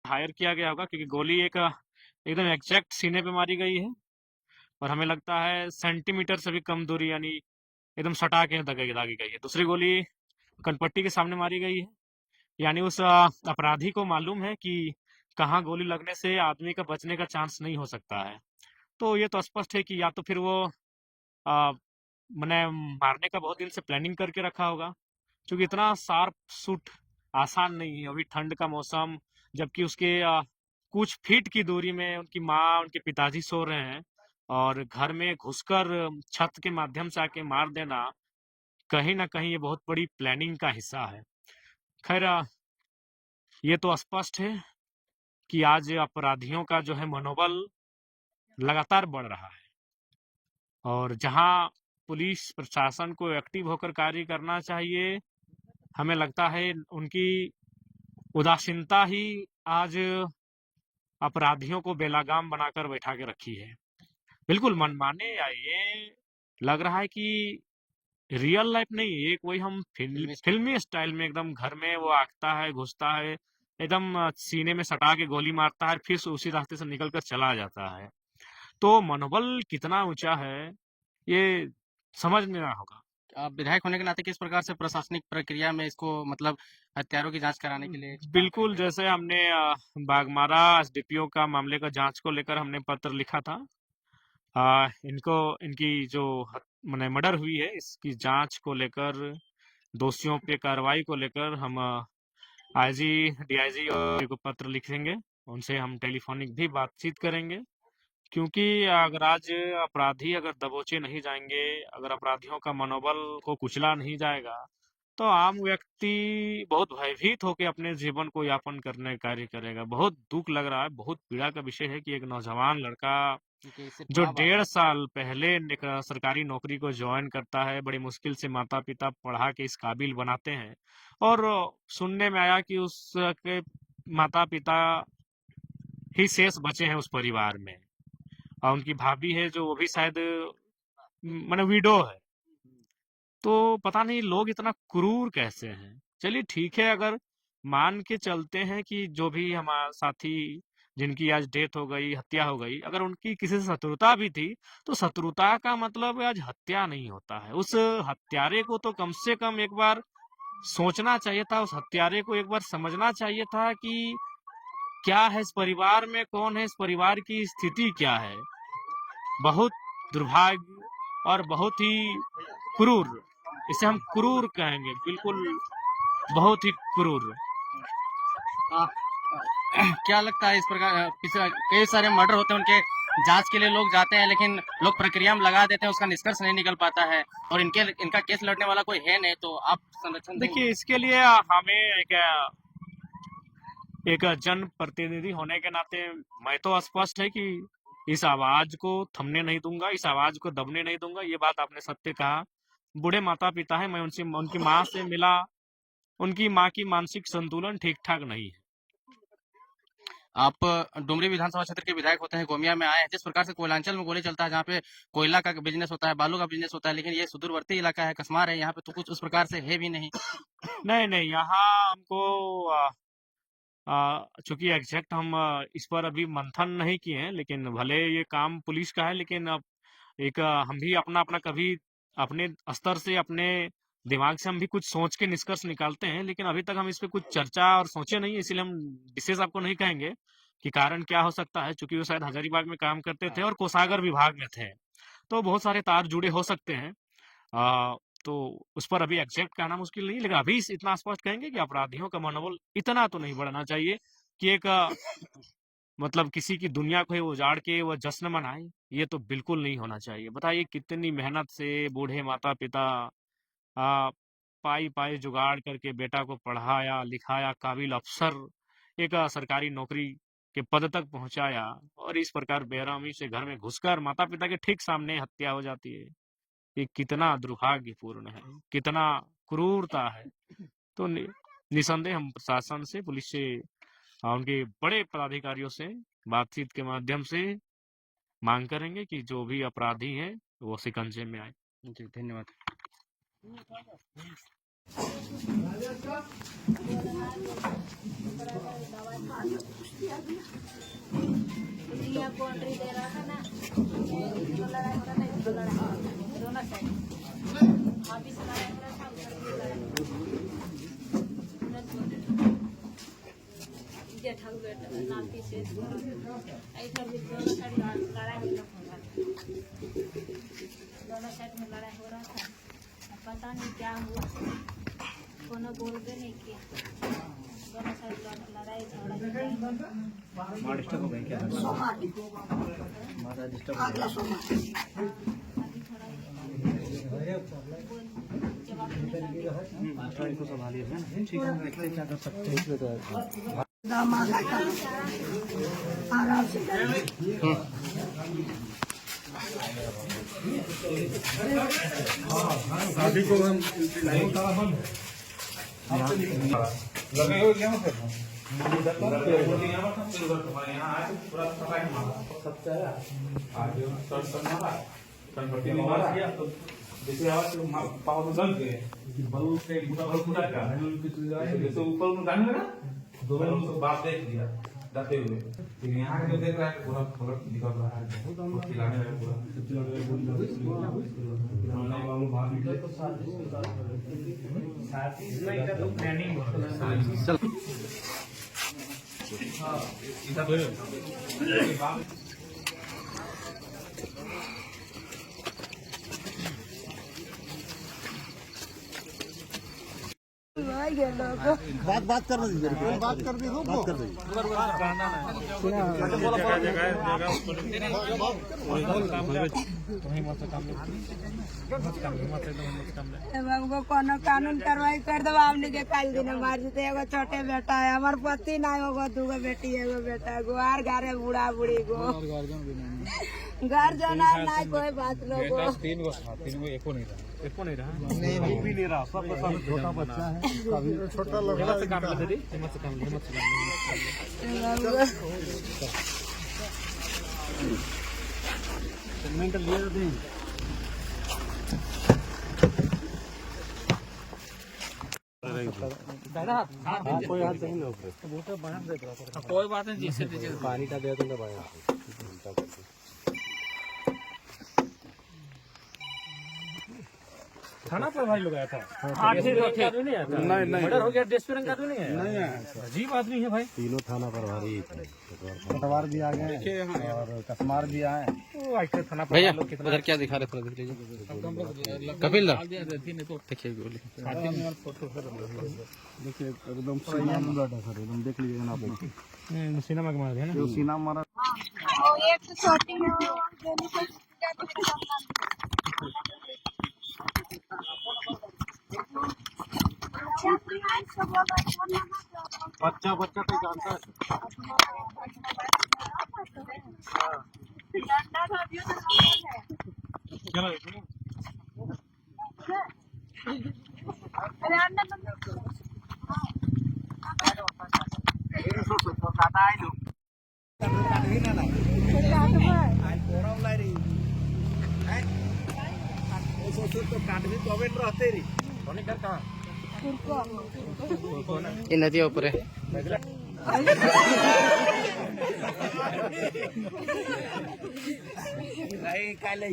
Higher किया गया होगा, क्योंकि गोली एक एकदम एग्जैक्ट सीने पे मारी गई है और हमें लगता है सेंटीमीटर से भी कम दूरी, यानी एकदम सटा के दागी गई है। दूसरी गोली कनपट्टी के सामने मारी गई है, यानी उस अपराधी को मालूम है कि कहाँ गोली लगने से आदमी का बचने का चांस नहीं हो सकता है। तो ये तो स्पष्ट है कि या तो फिर वो आ, मैंने मारने का बहुत दिन से प्लानिंग करके रखा होगा, क्योंकि इतना शार्प शूट आसान नहीं है। अभी ठंड का मौसम, जबकि उसके कुछ फीट की दूरी में उनकी माँ उनके पिताजी सो रहे हैं, और घर में घुसकर छत के माध्यम से आके मार देना कहीं ना कहीं ये बहुत बड़ी प्लानिंग का हिस्सा है। खैर, ये तो स्पष्ट है कि आज अपराधियों का जो है मनोबल लगातार बढ़ रहा है, और जहां पुलिस प्रशासन को एक्टिव होकर कार्य करना चाहिए, हमें लगता है उनकी उदासीनता ही आज अपराधियों को बेलगाम बनाकर बैठा के रखी है। बिल्कुल मनमाने, या ये लग रहा है कि रियल लाइफ नहीं, एक वही हम फिल्मी स्टाइल में एकदम घर में वो आगता है, घुसता है, एकदम सीने में सटा के गोली मारता है, फिर उसी रास्ते से निकल कर चला जाता है। तो मनोबल कितना ऊंचा है, ये समझना होगा। आप विधायक होने के नाते किस प्रकार से प्रशासनिक प्रक्रिया में इसको मतलब हत्यारों की जांच कराने के लिए काम बिल्कुल, करेंगे? जैसे हमने बागमारा एसडीपीओ का मामले का जांच को लेकर हमने पत्र लिखा था। इनको इनकी जो मैंने मर्डर हुई है, इसकी जांच को लेकर, दोषियों पे कार्रवाई को लेकर हम आईजी डीआईजी को पत्र लिखेंगे। उनसे हम टेलीफोनिक भी बातचीत करेंगे, क्योंकि अगर आज अपराधी अगर दबोचे नहीं जाएंगे, अगर अपराधियों का मनोबल को कुचला नहीं जाएगा, तो आम व्यक्ति बहुत भयभीत होकर अपने जीवन को यापन करने का कार्य करेगा। बहुत दुख लग रहा है, बहुत पीड़ा का विषय है कि एक नौजवान लड़का क्योंकि इससे जो तनाव आ रहा 1.5 साल पहले एक सरकारी नौकरी को ज्वाइन करता है, बड़ी मुश्किल से माता पिता पढ़ा के इस काबिल बनाते हैं, और सुनने में आया कि उसके माता पिता ही शेष बचे हैं उस परिवार में, और उनकी भाभी है जो वो भी शायद माने विडो है। तो पता नहीं लोग इतना क्रूर कैसे हैं। चलिए ठीक है, अगर मान के चलते हैं कि जो भी हमारा साथी जिनकी आज डेथ हो गई, हत्या हो गई, अगर उनकी किसी से शत्रुता भी थी, तो शत्रुता का मतलब आज हत्या नहीं होता है। उस हत्यारे को तो कम से कम एक बार सोचना चाहिए था, उस हत्यारे को एक बार समझना चाहिए था कि क्या है इस परिवार में, कौन है इस परिवार की स्थिति क्या है। बहुत दुर्भाग्य और बहुत ही क्रूर, इसे हम क्रूर कहेंगे, बिल्कुल बहुत ही क्रूर। आ, क्या लगता है इस प्रकार कई सारे मर्डर होते हैं, उनके जांच के लिए लोग जाते हैं, लेकिन लोग प्रक्रिया में लगा देते हैं, उसका निष्कर्ष नहीं निकल पाता है, और इनका केस लड़ने वाला कोई है नहीं, तो आप संरक्षण देंगे? देखिए, इसके लिए हमें एक जन प्रतिनिधि होने के नाते मैं तो स्पष्ट है कि इस आवाज को थमने नहीं दूंगा, इस आवाज को दबने नहीं दूंगा। ये बात आपने सत्य कहा। बूढ़े माता पिता है, मैं उनसे उनकी माँ से मिला, उनकी माँ की मानसिक संतुलन ठीक ठाक नहीं है। आप डुमरी विधानसभा क्षेत्र के विधायक होते हैं, गोमिया में आए हैं। जिस प्रकार से कोयलांचल में गोली चलता है, जहाँ पे कोयला का बिजनेस होता है, बालू का बिजनेस होता है, लेकिन ये सुदूरवर्ती इलाका है, कसमार है, यहाँ पे तो कुछ उस प्रकार से है भी नहीं। नहीं नहीं, यहाँ हमको चूंकि एग्जैक्ट हम इस पर अभी मंथन नहीं किए हैं, लेकिन भले ये काम पुलिस का है, लेकिन अब एक हम भी अपना अपना कभी अपने स्तर से, अपने दिमाग से हम भी कुछ सोच के निष्कर्ष निकालते हैं, लेकिन अभी तक हम इस पे कुछ चर्चा और सोचे नहीं, इसलिए हम विशेष आपको नहीं कहेंगे कि कारण क्या हो सकता है, क्योंकि वो शायद हजारीबाग में काम करते थे और कोषागार विभाग में थे, तो बहुत सारे तार जुड़े हो सकते हैं। आ, तो उस पर अभी एग्जैक्ट कहना मुश्किल नहीं, लेकिन अभी इतना स्पष्ट कहेंगे कि अपराधियों का मनोबल इतना तो नहीं बढ़ना चाहिए कि एक मतलब किसी की दुनिया को ही उजाड़ के वो जश्न मनाए। ये तो बिल्कुल नहीं होना चाहिए। बताइए कितनी मेहनत से बूढ़े माता पिता आ, पाई पाई जुगाड़ करके बेटा को पढ़ाया लिखाया, काबिल अफसर, एक सरकारी नौकरी के पद तक पहुंचाया, और इस प्रकार बेरहमी से घर में घुसकर माता पिता के ठीक सामने हत्या हो जाती है। ये कितना दुर्भाग्यपूर्ण है, कितना क्रूरता है। तो निसंदेह हम प्रशासन से, पुलिस से, उनके बड़े पदाधिकारियों से बातचीत के माध्यम से मांग करेंगे कि जो भी अपराधी है वो शिकंजे में आए। जी, धन्यवाद। यहाँ बाउंड्री दे रहा था ना, इसको लड़ाई हो रहा था, इसको लड़ाई हो रहा था, दोनों साइड अभी से लड़ाई हो रहा था, उधर भी लड़ाई हो रहा था। जेठा बेटा नाती से ऐसा भी दोनों साइड लड़ाई हो रहा था, दोनों साइड में लड़ाई हो रहा था। पता नहीं क्या हुआ, कोनो बोलते नहीं किया, दोनों साइड लड़ाई झगड़ा। मार डिस्टर्ब हो गई क्या? मारा डिस्टर्ब हो गया। मास्टर इनको संभालिए है ना? ठीक है, देखते हैं क्या कर सकते हैं इसमें। तो आराम से शादी को हम लगे हो क्या मतलब जैसे आवाज पावर जल गए बल से बल फूटा का जैसे ऊपर में गाने लगा दोनों को बाप देख लिया जाते हुए, लेकिन यहाँ के जो देख रहा है पूरा फलक निकल रहा है, खिलाने में पूरा बात कर दीजिए, बात कर दीजिए, बात कर दीजिए। हमको कोनो कानून कार्रवाई कर दो, हमने के कल दिन मार देते। एगो छोटे बेटा है, हमार पति ना होगो, दूगो बेटी एगो बेटा है, गुआर घरे बूढ़ा बूढ़ी गो घर जना ना कोई बात लोगो। तीन गो एको नहीं रहा। नहीं वो भी नहीं रहा, सबके साथ छोटा बच्चा है, छोटा लग रहा है। मेंटल लिए तो नहीं कोई हाथ नहीं लोग कोई बात नहीं, जिससे दीजिए पानी का दे दूंगा भाई। थाना पर भाई लोग आया था, नहीं मर्डर हो गया, डिस्पेरिंग आदमी नहीं है, नहीं है, अजीब आदमी है भाई। तीनों थाना प्रभारी पटवार भी आ गए और कसमार भी आए। थाना पर भैया लोग कितना उधर क्या दिखा रहे थे देख लीजिए। कपिल दा देखिए गोली देखिए एकदम सीना में बैठा सर, एकदम देख लीजिए ना आप, सिनेमा के मार दिया ना। जो सीना मारा। एक छोटी बच्चा बच्चा तो जानता है। ये नदी ऊपर है। काले